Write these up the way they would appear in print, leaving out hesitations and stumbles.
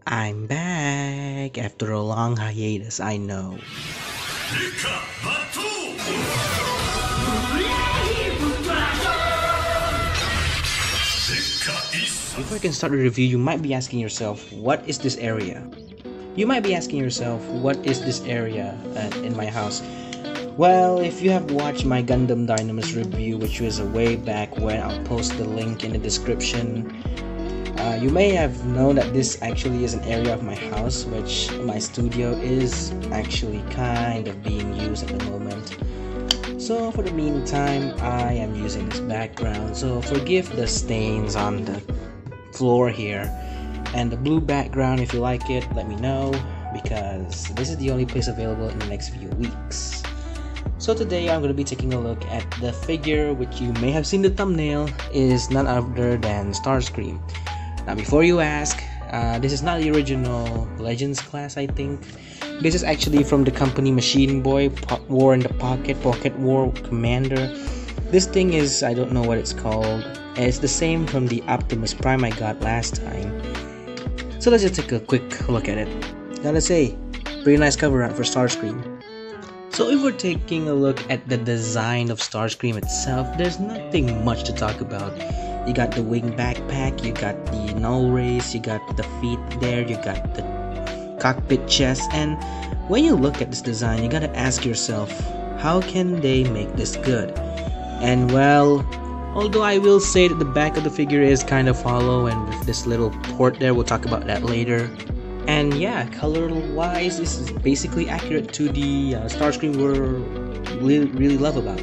I'm back after a long hiatus, I know. Before I can start the review, you might be asking yourself, what is this area? You might be asking yourself, what is this area in my house? Well, if you have watched my Gundam Dynames review, which was way back when, I'll post the link in the description. You may have known that this actually is an area of my house, which my studio is actually kind of being used at the moment. So for the meantime, I am using this background, so forgive the stains on the floor here. And the blue background, if you like it, let me know, because this is the only place available in the next few weeks. So today I'm going to be taking a look at the figure, which you may have seen the thumbnail, is none other than Starscream. Now before you ask, this is not the original Legends class, I think. This is actually from the company Machine Boy, War in the Pocket War Commander. This thing is, I don't know what it's called. It's the same from the Optimus Prime I got last time. So let's just take a quick look at it. Gotta say, pretty nice cover art for Starscream. So if we're taking a look at the design of Starscream itself, there's nothing much to talk about. You got the wing backpack, you got the null rays, you got the feet there, you got the cockpit chest, and when you look at this design, you gotta ask yourself, how can they make this good? And well, although I will say that the back of the figure is kind of hollow and with this little port there, we'll talk about that later. And yeah, color wise, this is basically accurate to the Starscream we really love about.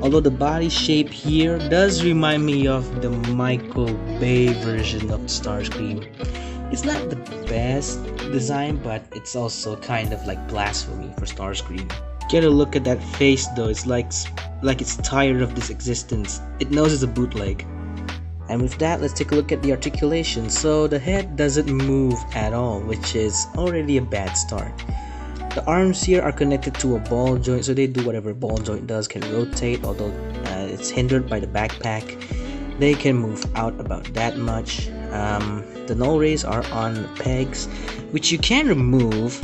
Although the body shape here does remind me of the Michael Bay version of Starscream. It's not the best design, but it's also kind of like blasphemy for Starscream. Get a look at that face though, it's like it's tired of this existence. It knows it's a bootleg. And with that, let's take a look at the articulation. So the head doesn't move at all, which is already a bad start. The arms here are connected to a ball joint, so they do whatever a ball joint does, can rotate, although it's hindered by the backpack. They can move out about that much. The null rays are on pegs, which you can remove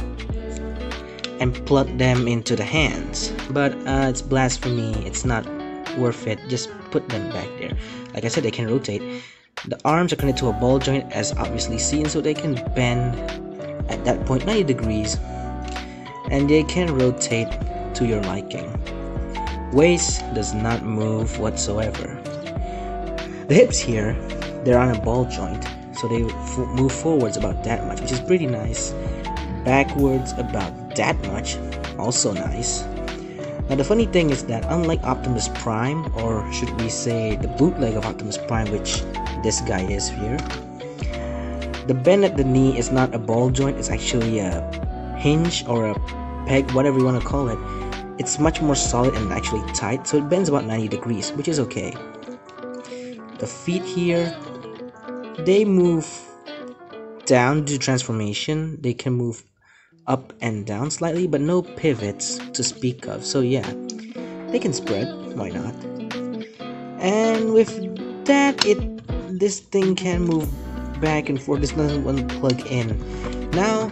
and plug them into the hands. But it's blasphemy, it's not worth it, just put them back there. Like I said, they can rotate. The arms are connected to a ball joint, as obviously seen, so they can bend at that point 90 degrees, and they can rotate to your liking. Waist does not move whatsoever. The hips here, they're on a ball joint, so they move forwards about that much, which is pretty nice. Backwards about that much, also nice. Now the funny thing is that unlike Optimus Prime, or should we say the bootleg of Optimus Prime, which this guy is here, the bend at the knee is not a ball joint, it's actually a hinge or a peg, whatever you want to call it. It's much more solid and actually tight, so it bends about 90 degrees, which is okay. The feet here, they move down due to transformation. They can move up and down slightly, but no pivots to speak of, so yeah, they can spread, why not? And with that, this thing can move back and forth. This doesn't want to plug in. Now,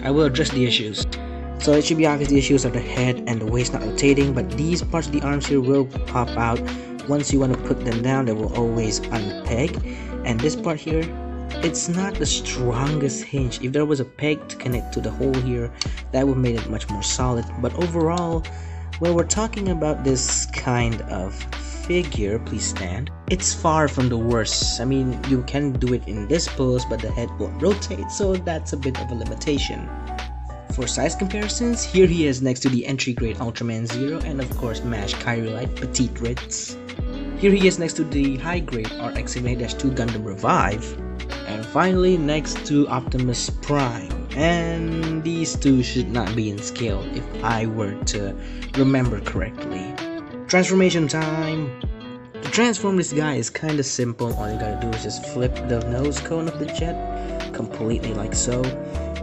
I will address the issues. So it should be obvious the issues are the head and the waist not rotating, but these parts of the arms here will pop out. Once you want to put them down, they will always unpeg. And this part here, it's not the strongest hinge. If there was a peg to connect to the hole here, that would make it much more solid. But overall, when we're talking about this kind of figure, please stand, it's far from the worst. I mean, you can do it in this pose, but the head won't rotate, so that's a bit of a limitation. For size comparisons, here he is next to the entry grade Ultraman Zero, and of course MASH Kyrielight Petitrits. Here he is next to the high grade RX-78-2 Gundam Revive. And finally next to Optimus Prime, and these two should not be in scale if I were to remember correctly. Transformation time! To transform this guy is kinda simple. All you gotta do is just flip the nose cone of the jet completely like so.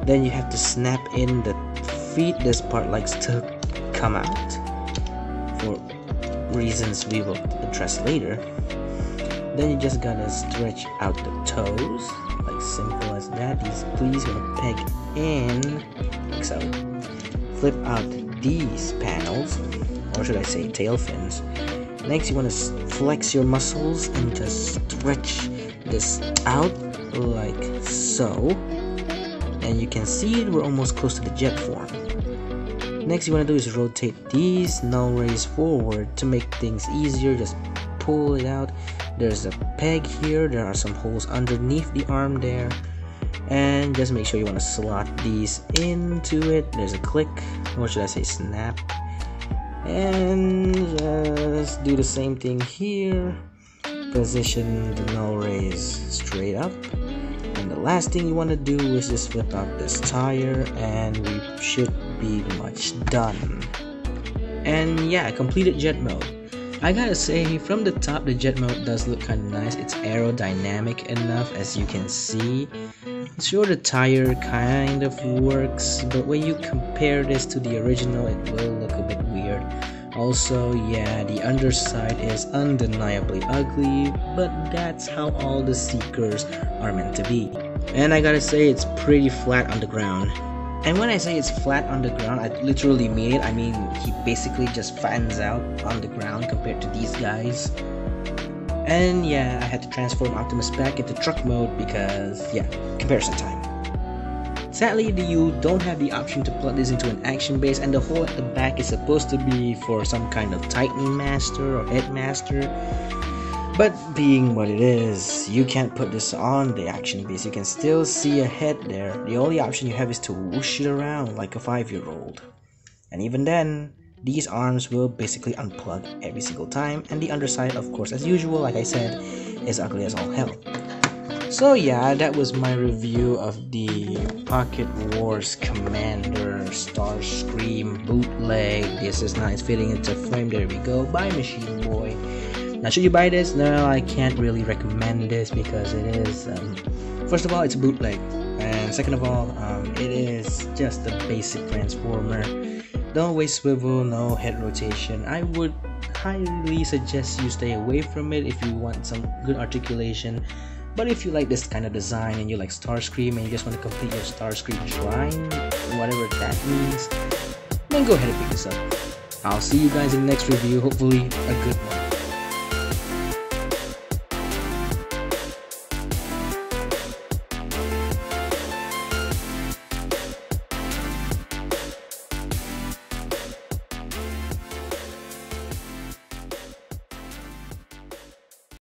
Then you have to snap in the feet. This part likes to come out for reasons we will address later. Then you just gotta stretch out the toes, like simple as that, please you want to peg in like so. Flip out these panels, or should I say tail fins. Next you want to flex your muscles and just stretch this out like so, and you can see we're almost close to the jet form. Next you want to do is rotate these null rays forward to make things easier. Just pull it out. There's a peg here, there are some holes underneath the arm there, and just make sure you want to slot these into it. There's a click, or should I say snap, and just do the same thing here. Position the null rays straight up, and the last thing you want to do is just flip out this tire, and we should be much done. And yeah, completed jet mode. I gotta say, from the top the jet mode does look kind of nice. It's aerodynamic enough, as you can see. Sure, the tire kind of works, but when you compare this to the original, it will look a bit weird. Also, yeah, the underside is undeniably ugly, but that's how all the Seekers are meant to be. And I gotta say, it's pretty flat on the ground. And when I say it's flat on the ground, I literally mean it. I mean, he basically just fans out on the ground compared to these guys. And yeah, I had to transform Optimus back into truck mode because, yeah, comparison time. Sadly, you don't have the option to plug this into an action base, and the hole at the back is supposed to be for some kind of Titan Master or Headmaster. But being what it is, you can't put this on the action base. You can still see a head there. The only option you have is to whoosh it around like a 5-year-old. And even then, these arms will basically unplug every single time, and the underside, of course, as usual, like I said, is ugly as all hell. So yeah, that was my review of the Pocket Wars Commander Starscream bootleg. This is nice, fitting into frame. There we go, by Machine Boy. Now, should you buy this? No, I can't really recommend this because it is, first of all, it's bootleg, and second of all, it is just a basic transformer. No waist swivel, no head rotation. I would highly suggest you stay away from it if you want some good articulation. But if you like this kind of design and you like Starscream and you just want to complete your Starscream shrine, whatever that means, then go ahead and pick this up. I'll see you guys in the next review, hopefully a good one.